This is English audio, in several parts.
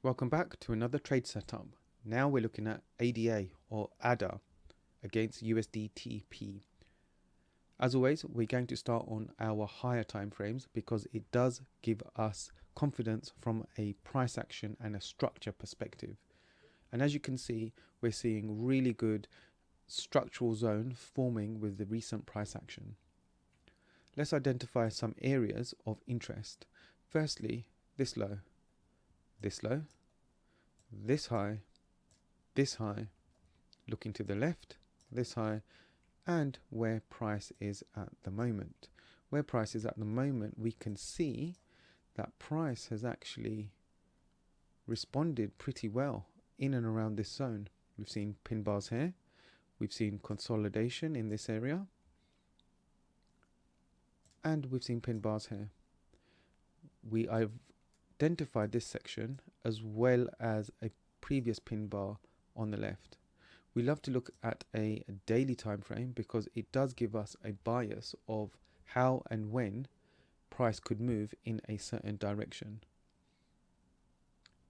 Welcome back to another trade setup. Now we're looking at ADA or ADA against USDTP. As always, we're going to start on our higher time frames because it does give us confidence from a price action and a structure perspective. And as you can see, we're seeing really good structural zone forming with the recent price action. Let's identify some areas of interest. Firstly, this low, this low, this high, looking to the left, this high, and where price is at the moment. Where price is at the moment, we can see that price has actually responded pretty well in and around this zone. We've seen pin bars here, we've seen consolidation in this area, and we've seen pin bars here. I've identified this section as well as a previous pin bar on the left. We love to look at a daily time frame because it does give us a bias of how and when price could move in a certain direction.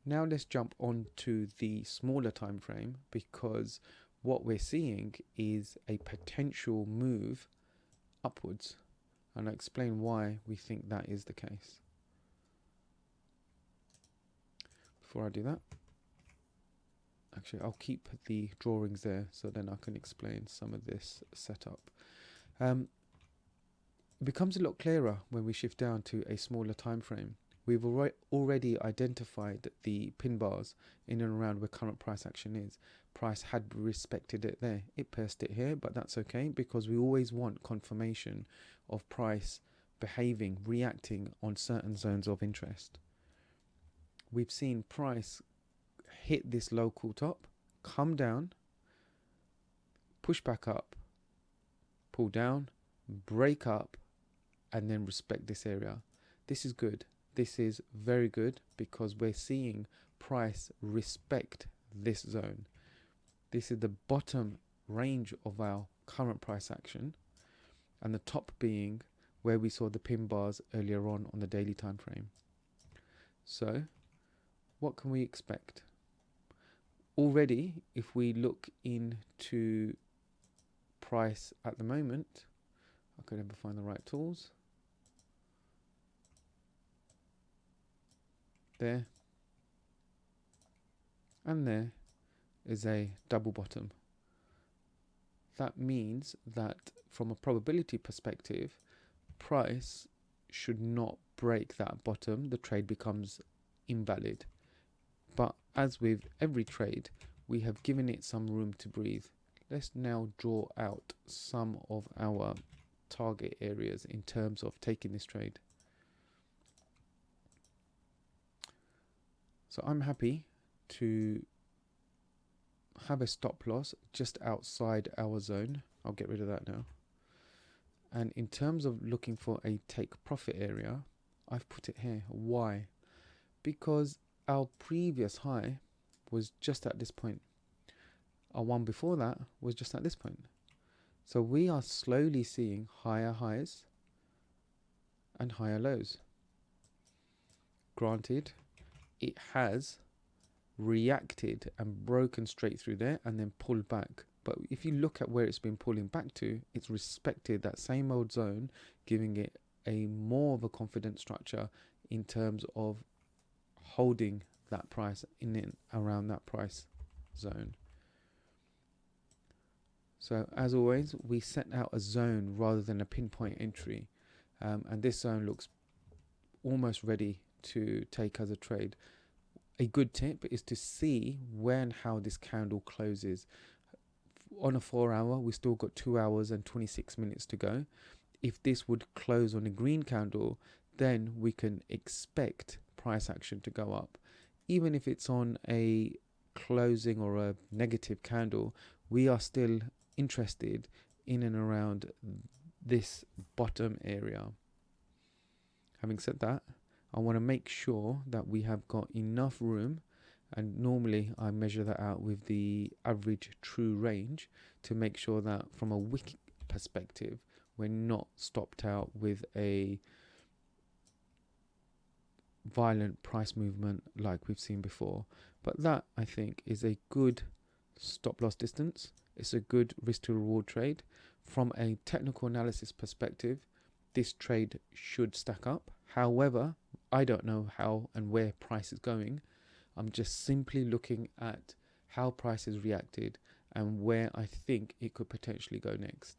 Now let's jump on to the smaller time frame because what we're seeing is a potential move upwards, and I'll explain why we think that is the case. Before I do that, actually I'll keep the drawings there so then I can explain some of this setup. It becomes a lot clearer when we shift down to a smaller time frame. We've already identified the pin bars in and around where current price action is. Price had respected it there. It pierced it here, but that's okay because we always want confirmation of price behaving, reacting on certain zones of interest. We've seen price hit this local top, come down, push back up, pull down, break up, and then respect this area. This is good. This is very good because we're seeing price respect this zone. This is the bottom range of our current price action, and the top being where we saw the pin bars earlier on the daily time frame. So what can we expect? Already, if we look into price at the moment, I could never find the right tools. There and there is a double bottom. That means that from a probability perspective, price should not break that bottom. The trade becomes invalid. But as with every trade, we have given it some room to breathe. Let's now draw out some of our target areas in terms of taking this trade. So I'm happy to have a stop loss just outside our zone. I'll get rid of that now. And in terms of looking for a take profit area, I've put it here. Why? Because our previous high was just at this point. Our one before that was just at this point. So we are slowly seeing higher highs and higher lows. Granted, it has reacted and broken straight through there and then pulled back. But if you look at where it's been pulling back to, it's respected that same old zone, giving it a more of a confident structure in terms of holding that price in and around that price zone. So as always, we set out a zone rather than a pinpoint entry, and this zone looks almost ready to take as a trade. A good tip is to see when and how this candle closes. On a 4 hour, we still got 2 hours and 26 minutes to go. If this would close on a green candle, then we can expect price action to go up. Even if it's on a closing or a negative candle, we are still interested in and around this bottom area. Having said that, I want to make sure that we have got enough room, and normally I measure that out with the average true range to make sure that from a wick perspective we're not stopped out with a violent price movement like we've seen before. But that, I think, is a good stop loss distance. It's a good risk to reward trade. From a technical analysis perspective, this trade should stack up. However, I don't know how and where price is going. I'm just simply looking at how price has reacted and where I think it could potentially go next.